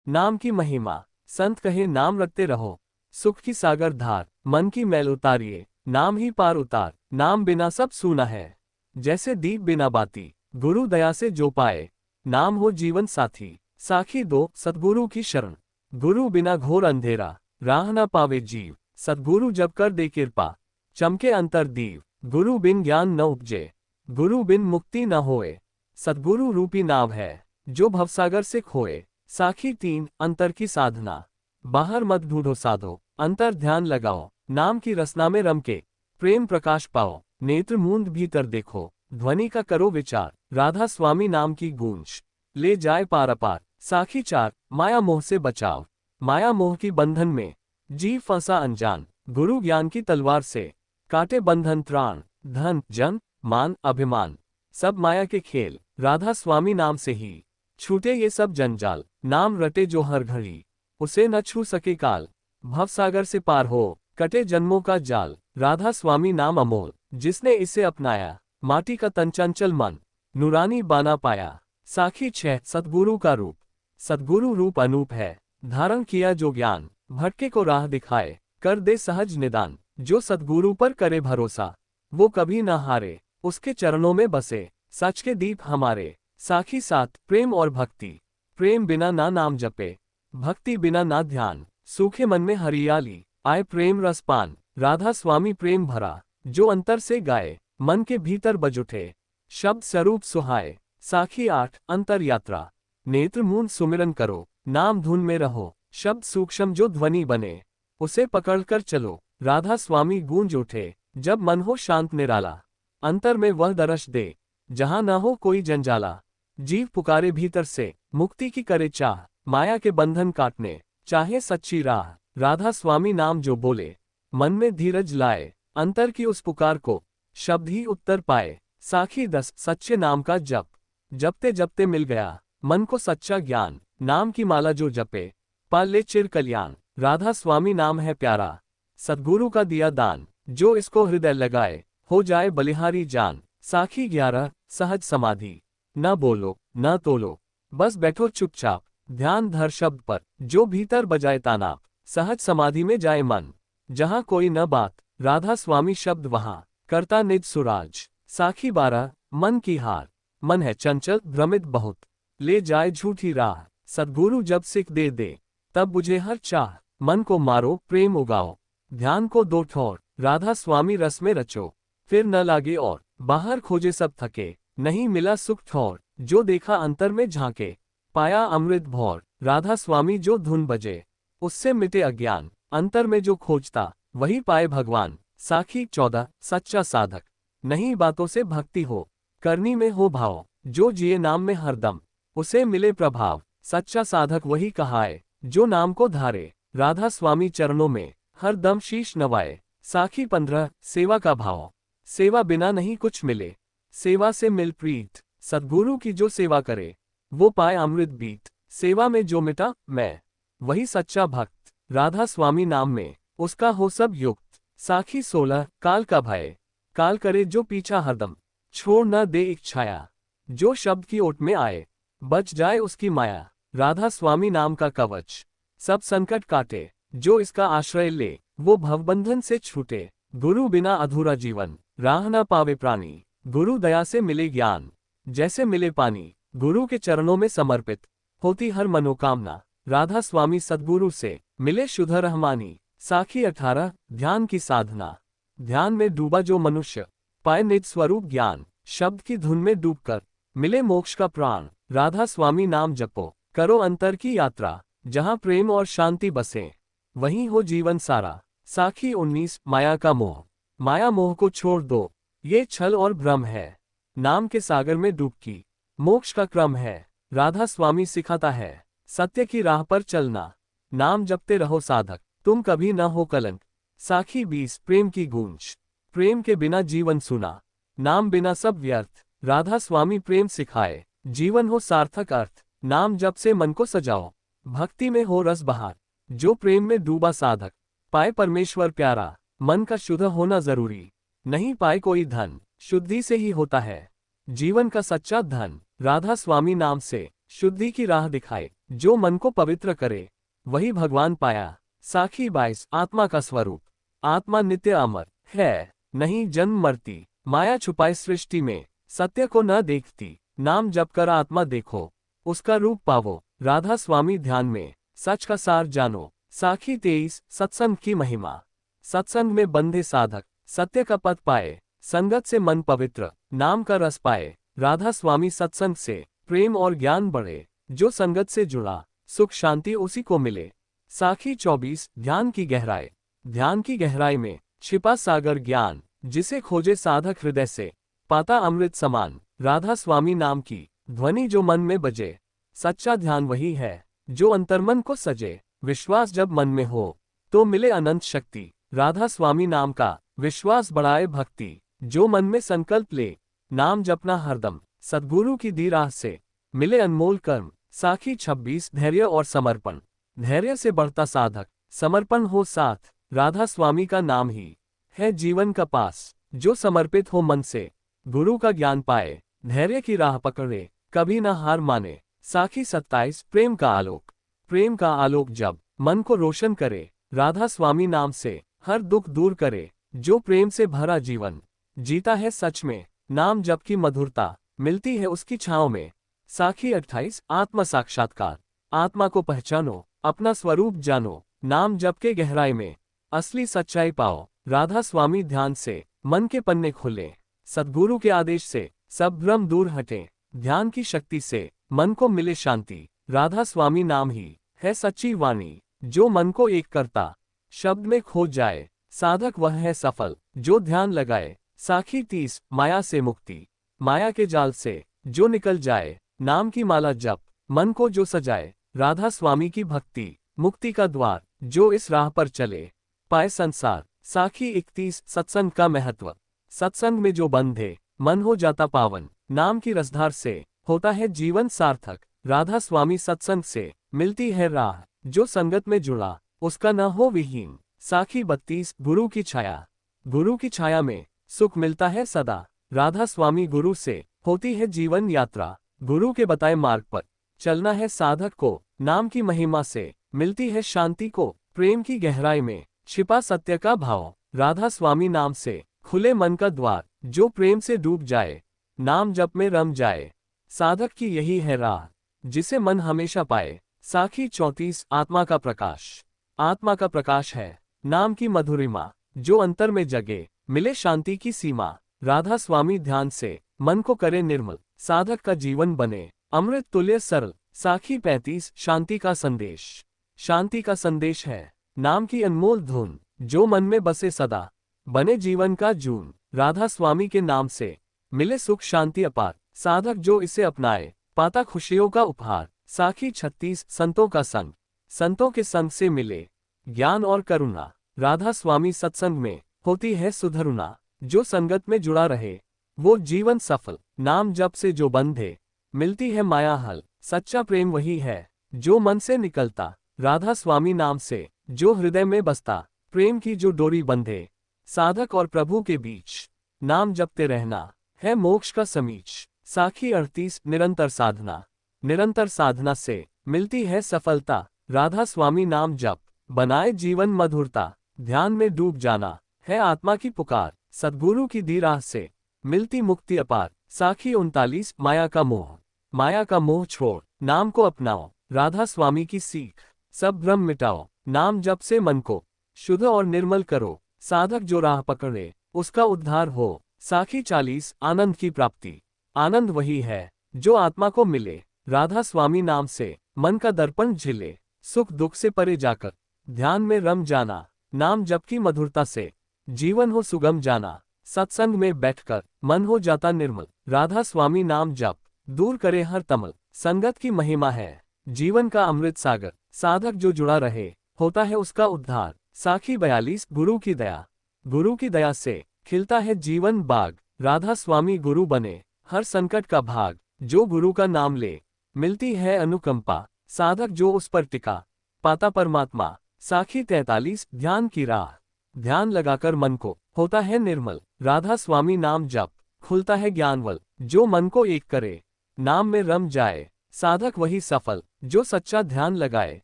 नाम की महिमा, संत कहे नाम रखते रहो। सुख की सागर धार, मन की मैल उतारिए, नाम ही पार उतार। नाम बिना सब सूना है, जैसे दीप बिना बाती। गुरु दया से जो पाए, नाम हो जीवन साथी। साखी दो सतगुरु की शरण, गुरु बिना घोर अंधेरा। राह न पावे जीव, सतगुरु जब कर दे कृपा। चमके अंतर दीव, गुरु बिन ज्ञान न उपजे, गुरु बिन मुक्ति न होए। सतगुरु रूपी नाव है, जो भवसागर से खोए। साखी तीन अंतर की साधना, बाहर मत ढूंढो साधो, अंतर ध्यान लगाओ। नाम की रसना में रम के, प्रेम प्रकाश पाओ। नेत्र मूंद भीतर देखो, ध्वनि का करो विचार। राधा स्वामी नाम की गूंज, ले जाए पार अपार। साखी चार माया मोह से बचाव, माया मोह की बंधन में जीव फंसा अनजान। गुरु ज्ञान की तलवार से, काटे बंधन त्राण। धन जन मान अभिमान, सब माया के खेल। राधा स्वामी नाम से ही छूटे ये सब जंजाल। नाम रटे जो हर घड़ी, उसे न छू सके काल। भवसागर से पार हो, कटे जन्मों का जाल। राधा स्वामी नाम अमोल, जिसने इसे अपनाया। माटी का तन चंचल मन, नूरानी बाना पाया। साखी छह सतगुरु का रूप, सतगुरु रूप अनूप है। धारण किया जो ज्ञान, भटके को राह दिखाए। कर दे सहज निदान, जो सतगुरु पर करे भरोसा। वो कभी न हारे, उसके चरणों में बसे। सच के दीप हमारे। साखी सात प्रेम और भक्ति, प्रेम बिना ना नाम जपे, भक्ति बिना ना ध्यान। सूखे मन में हरियाली, आए प्रेम रस पान। राधा स्वामी प्रेम भरा, जो अंतर से गाए। मन के भीतर बज उठे, शब्द स्वरूप सुहाए। साखी आठ अंतर यात्रा, नेत्र मूंद सुमिरन करो। नाम धुन में रहो, शब्द सूक्ष्म जो ध्वनि बने, उसे पकड़कर चलो। राधा स्वामी गूंज उठे, जब मन हो शांत निराला। अंतर में वह दर्श दे, जहां न हो कोई जंजाला। जीव पुकारे भीतर से, मुक्ति की करे चाह। माया के बंधन काटने, चाहे सच्ची राह। राधा स्वामी नाम जो बोले, मन में धीरज लाए। अंतर की उस पुकार को, शब्द ही उत्तर पाए। साखी दस सच्चे नाम का जप, जपते जपते मिल गया मन को सच्चा ज्ञान। नाम की माला जो जपे, पा ले चिर कल्याण। राधा स्वामी नाम है प्यारा, सद्गुरु का दिया दान। जो इसको हृदय लगाए, हो जाए बलिहारी जान। साखी ग्यारह सहज समाधि, न बोलो न तोलो, बस बैठो चुपचाप। ध्यान धर शब्द पर, जो भीतर बजाए तानाप। सहज समाधि में जाए मन, जहां कोई न बात। राधा स्वामी शब्द वहां, करता निज सुराज। साखी बारह मन की हार, मन है चंचल भ्रमित बहुत, ले जाए झूठी राह। सद्गुरु जब सिख दे दे, तब बुझे हर चाह। मन को मारो प्रेम उगाओ, ध्यान को दो ठौर। राधा स्वामी रस में रचो, फिर न लागे और। बाहर खोजे सब थके, नहीं मिला सुख ठौर। जो देखा अंतर में झांके, पाया अमृत भौर। राधा स्वामी जो धुन बजे, उससे मिटे अज्ञान। अंतर में जो खोजता, वही पाए भगवान। साखी चौदह सच्चा साधक, नहीं बातों से भक्ति हो, करनी में हो भाव। जो जिए नाम में हरदम, उसे मिले प्रभाव। सच्चा साधक वही कहाए, जो नाम को धारे। राधा स्वामी चरणों में, हर दम शीश नवाए। साखी पंद्रह सेवा का भाव, सेवा बिना नहीं कुछ मिले, सेवा से मिल प्रीत। सद्गुरु की जो सेवा करे, वो पाए अमृत बीत। सेवा में जो मिटा मैं, वही सच्चा भक्त। राधा स्वामी नाम में, उसका हो सब युक्त। साखी सोलह काल का भय, काल करे जो पीछा हरदम, छोड़ न दे एक छाया। जो शब्द की ओट में आए, बच जाए उसकी माया। राधा स्वामी नाम का कवच, सब संकट काटे। जो इसका आश्रय ले, वो भवबंधन से छूटे। गुरु बिना अधूरा जीवन, राह न पावे प्राणी। गुरु दया से मिले ज्ञान, जैसे मिले पानी। गुरु के चरणों में समर्पित, होती हर मनोकामना। राधा स्वामी सद्गुरु से, मिले शुद्ध रहमानी। साखी अठारह ध्यान की साधना, ध्यान में डूबा जो मनुष्य, पाए निज स्वरूप ज्ञान। शब्द की धुन में डूबकर, मिले मोक्ष का प्राण। राधा स्वामी नाम जपो, करो अंतर की यात्रा। जहां प्रेम और शांति बसे, वहीं हो जीवन सारा। साखी उन्नीस माया का मोह, माया मोह को छोड़ दो, ये छल और भ्रम है। नाम के सागर में डूबकी, मोक्ष का क्रम है। राधा स्वामी सिखाता है, सत्य की राह पर चलना। नाम जपते रहो साधक, तुम कभी न हो कलंक। साखी बीस प्रेम की गूंज, प्रेम के बिना जीवन सुना, नाम बिना सब व्यर्थ। राधा स्वामी प्रेम सिखाए, जीवन हो सार्थक अर्थ। नाम जप से मन को सजाओ, भक्ति में हो रस बहार। जो प्रेम में डूबा साधक, पाए परमेश्वर प्यारा। मन का शुद्ध होना जरूरी, नहीं पाए कोई धन, शुद्धि से ही होता है जीवन का सच्चा धन। राधा स्वामी नाम से, शुद्धि की राह दिखाए। जो मन को पवित्र करे वही भगवान पाया। साखी 22 आत्मा का स्वरूप। आत्मा नित्य अमर है, नहीं जन्म मरती। माया छुपाए सृष्टि में, सत्य को न देखती। नाम जप कर आत्मा देखो, उसका रूप पावो। राधा स्वामी ध्यान में, सच का सार जानो। साखी 23 सत्संग की महिमा। सत्संग में बंधे साधक सत्य का पथ पाए। संगत से मन पवित्र, नाम का रस पाए। राधा स्वामी सत्संग से प्रेम और ज्ञान बढ़े। जो संगत से जुड़ा, सुख शांति उसी को मिले। साखी 24 ध्यान की गहराई। ध्यान की गहराई में छिपा सागर ज्ञान, जिसे खोजे साधक हृदय से, पाता अमृत समान। राधा स्वामी नाम की ध्वनि जो मन में बजे, सच्चा ध्यान वही है जो अंतर्मन को सजे। विश्वास जब मन में हो तो मिले अनंत शक्ति। राधा स्वामी नाम का विश्वास बढ़ाए भक्ति। जो मन में संकल्प ले, नाम जपना हरदम। सद्गुरु की दी राह से मिले अनमोल कर्म। साखी 26 धैर्य और समर्पण। धैर्य से बढ़ता साधक, समर्पण हो साथ। राधा स्वामी का नाम ही है जीवन का पास। जो समर्पित हो मन से, गुरु का ज्ञान पाए। धैर्य की राह पकड़े, कभी न हार माने। साखी 27 प्रेम का आलोक। प्रेम का आलोक जब मन को रोशन करे, राधा स्वामी नाम से हर दुख दूर करे। जो प्रेम से भरा जीवन जीता है सच में, नाम जप की मधुरता मिलती है उसकी छाँव में। साखी 28 आत्म साक्षात्कार। आत्मा को पहचानो, अपना स्वरूप जानो। नाम जप के गहराई में असली सच्चाई पाओ। राधा स्वामी ध्यान से मन के पन्ने खुले। सद्गुरु के आदेश से सब भ्रम दूर हटे। ध्यान की शक्ति से मन को मिले शांति। राधा स्वामी नाम ही है सच्ची वाणी। जो मन को एक करता, शब्द में खो जाए, साधक वह है सफल जो ध्यान लगाए। साखी 30 माया से मुक्ति। माया के जाल से जो निकल जाए, नाम की माला जप मन को जो सजाए। राधा स्वामी की भक्ति मुक्ति का द्वार। जो इस राह पर चले, पाए संसार। साखी 31 सत्संग का महत्व। सत्संग में जो बंधे, मन हो जाता पावन। नाम की रसधार से होता है जीवन सार्थक। राधा स्वामी सत्संग से मिलती है राह। जो संगत में जुड़ा, उसका न हो विहीन। साखी 32 गुरु की छाया। गुरु की छाया में सुख मिलता है सदा। राधा स्वामी गुरु से होती है जीवन यात्रा। गुरु के बताए मार्ग पर चलना है साधक को। नाम की महिमा से मिलती है शांति को। प्रेम की गहराई में छिपा सत्य का भाव। राधा स्वामी नाम से खुले मन का द्वार। जो प्रेम से डूब जाए, नाम जप में रम जाए। साधक की यही है राह, जिसे मन हमेशा पाए। साखी 34 आत्मा का प्रकाश। आत्मा का प्रकाश है नाम की मधुरिमा। जो अंतर में जगे, मिले शांति की सीमा। राधा स्वामी ध्यान से मन को करे निर्मल। साधक का जीवन बने अमृत तुल्य सरल। साखी 35 शांति का संदेश। शांति का संदेश है नाम की अनमोल धुन। जो मन में बसे सदा, बने जीवन का जून। राधा स्वामी के नाम से मिले सुख शांति अपार। साधक जो इसे अपनाए, पाता खुशियों का उपहार। साखी 36 संतों का संग। संतों के संग से मिले ज्ञान और करुणा। राधा स्वामी सत्संग में होती है सुधरुणा। जो संगत में जुड़ा रहे, वो जीवन सफल। नाम जप से जो बंधे, मिलती है माया हल। सच्चा प्रेम वही है जो मन से निकलता। राधा स्वामी नाम से जो हृदय में बसता। प्रेम की जो डोरी बंधे, साधक और प्रभु के बीच। नाम जपते रहना है मोक्ष का समीच। साखी 38 निरंतर साधना। निरंतर साधना से मिलती है सफलता। राधा स्वामी नाम जप बनाए जीवन मधुरता। ध्यान में डूब जाना है आत्मा की पुकार। सद्गुरु की दी राह से मिलती मुक्ति अपार। साखी 39 माया का मोह। माया का मोह छोड़, नाम को अपनाओ। राधा स्वामी की सीख, सब भ्रम मिटाओ। नाम जप से मन को शुद्ध और निर्मल करो। साधक जो राह पकड़े, उसका उद्धार हो। साखी 40 आनंद की प्राप्ति। आनंद वही है जो आत्मा को मिले। राधा स्वामी नाम से मन का दर्पण झिले। सुख दुख से परे जाकर ध्यान में रम जाना। नाम जप की मधुरता से जीवन हो सुगम जाना। सत्संग में बैठकर मन हो जाता निर्मल। राधा स्वामी नाम जप दूर करे हर तमल। संगत की महिमा है जीवन का अमृत सागर। साधक जो जुड़ा रहे, होता है उसका उद्धार। साखी 42 गुरु की दया। गुरु की दया से खिलता है जीवन बाग। राधा स्वामी गुरु बने हर संकट का भाग। जो गुरु का नाम ले, मिलती है अनुकंपा। साधक जो उस पर टिका, पाता परमात्मा। साखी 43 ध्यान की राह। ध्यान लगाकर मन को होता है निर्मल। राधा स्वामी नाम जप खुलता है ज्ञानवल। जो मन को एक करे, नाम में रम जाए, साधक वही सफल जो सच्चा ध्यान लगाए।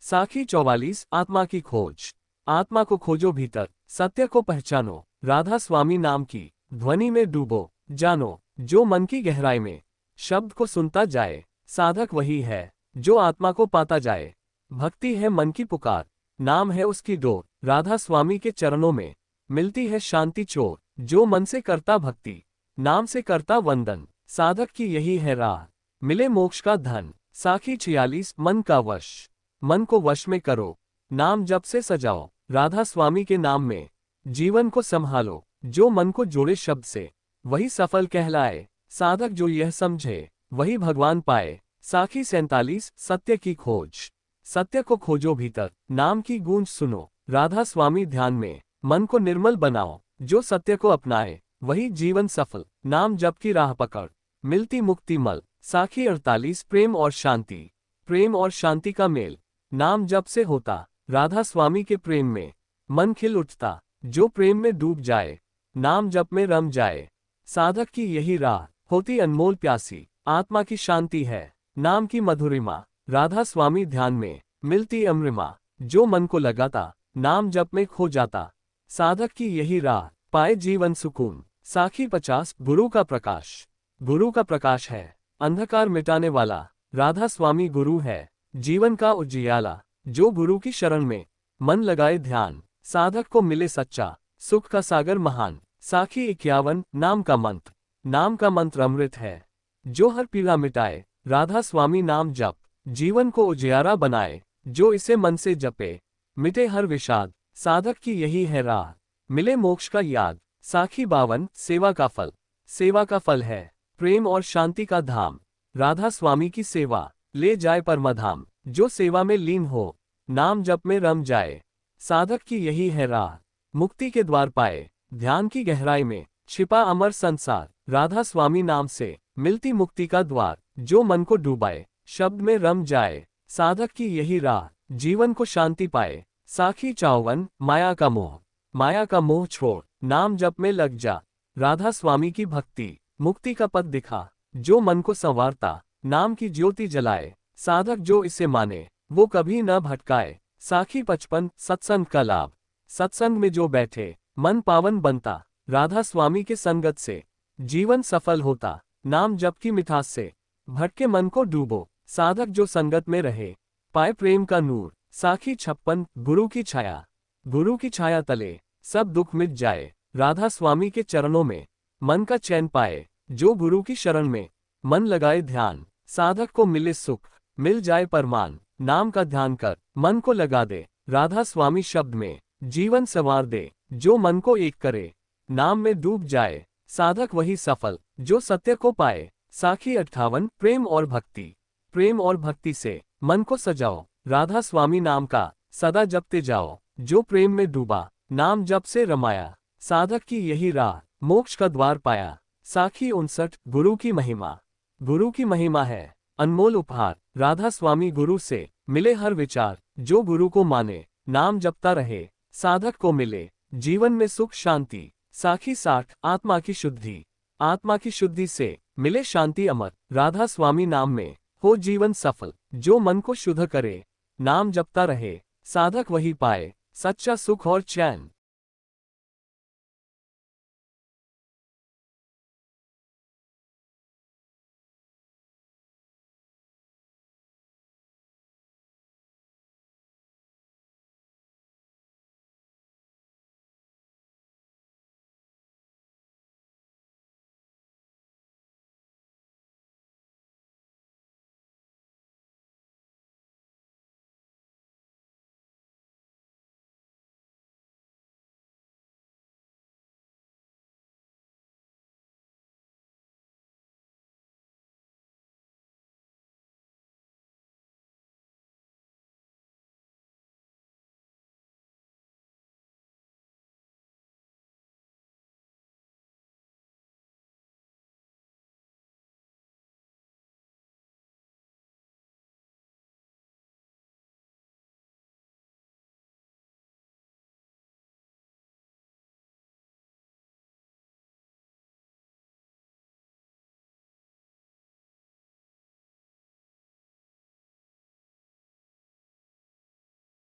साखी 44 आत्मा की खोज। आत्मा को खोजो भीतर, सत्य को पहचानो। राधा स्वामी नाम की ध्वनि में डूबो, जानो जो मन की गहराई में शब्द को सुनता जाए। साधक वही है जो आत्मा को पाता जाए। भक्ति है मन की पुकार, नाम है उसकी डोर। राधा स्वामी के चरणों में मिलती है शांति चोर। जो मन से करता भक्ति, नाम से करता वंदन, साधक की यही है राह, मिले मोक्ष का धन। साखी 46 मन का वश। मन को वश में करो, नाम जप से सजाओ। राधा स्वामी के नाम में जीवन को संभालो। जो मन को जोड़े शब्द से, वही सफल कहलाए। साधक जो यह समझे, वही भगवान पाए। साखी 47 सत्य की खोज। सत्य को खोजो भीतर, नाम की गूंज सुनो। राधा स्वामी ध्यान में मन को निर्मल बनाओ। जो सत्य को अपनाए, वही जीवन सफल। नाम जप की राह पकड़, मिलती मुक्ति मल। साखी 48 प्रेम और शांति। प्रेम और शांति का मेल नाम जप से होता। राधा स्वामी के प्रेम में मन खिल उठता। जो प्रेम में डूब जाए, नाम जप में रम जाए। साधक की यही राह होती अनमोल प्यासी। आत्मा की शांति है नाम की मधुरिमा। राधा स्वामी ध्यान में मिलती अमृमा। जो मन को लगाता, नाम जप में खो जाता। साधक की यही राह पाए जीवन सुकून। साखी 50 गुरु का प्रकाश। गुरु का प्रकाश है अंधकार मिटाने वाला। राधा स्वामी गुरु है जीवन का उजियाला। जो गुरु की शरण में मन लगाए ध्यान, साधक को मिले सच्चा सुख का सागर महान। साखी 51 नाम का मंत्र। नाम का मंत्र अमृत है जो हर पीड़ा मिटाए। राधा स्वामी नाम जप जीवन को उजियारा बनाए। जो इसे मन से जपे, मिटे हर विषाद। साधक की यही है राह, मिले मोक्ष का याद। साखी 52 सेवा का फल। सेवा का फल है प्रेम और शांति का धाम। राधा स्वामी की सेवा ले जाए परमधाम। जो सेवा में लीन हो, नाम जप में रम जाए। साधक की यही है राह, मुक्ति के द्वार पाए। ध्यान की गहराई में छिपा अमर संसार। राधा स्वामी नाम से मिलती मुक्ति का द्वार। जो मन को डूबाए, शब्द में रम जाए। साधक की यही राह, जीवन को शांति पाए। साखी 54 माया का मोह। माया का मोह छोड़, नाम जप में लग जा। राधा स्वामी की भक्ति मुक्ति का पद दिखा। जो मन को संवारता, नाम की ज्योति जलाए। साधक जो इसे माने, वो कभी न भटकाए। साखी 55 सत्संग का लाभ। सत्संग में जो बैठे, मन पावन बनता। राधा स्वामी के संगत से जीवन सफल होता। नाम जप की मिठास से भटके मन को डूबो। साधक जो संगत में रहे, पाए प्रेम का नूर। साखी 56 गुरु की छाया। गुरु की छाया तले सब दुख मिट जाए। राधा स्वामी के चरणों में मन का चैन पाए। जो गुरु की शरण में मन लगाए ध्यान, साधक को मिले सुख, मिल जाए परमान। नाम का ध्यान कर मन को लगा दे। राधा स्वामी शब्द में जीवन संवार दे। जो मन को एक करे, नाम में डूब जाए। साधक वही सफल जो सत्य को पाए। साखी 58 प्रेम और भक्ति। प्रेम और भक्ति से मन को सजाओ। राधा स्वामी नाम का सदा जपते जाओ। जो प्रेम में डूबा, नाम जप से रमाया। साधक की यही राह, मोक्ष का द्वार पाया। साखी 59 गुरु की महिमा। गुरु की महिमा है अनमोल उपहार। राधा स्वामी गुरु से मिले हर विचार। जो गुरु को माने, नाम जपता रहे। साधक को मिले जीवन में सुख शांति। साखी 60 आत्मा की शुद्धि। आत्मा की शुद्धि से मिले शांति अमर। राधा स्वामी नाम में हो जीवन सफल। जो मन को शुद्ध करे, नाम जपता रहे। साधक वही पाए सच्चा सुख और चैन।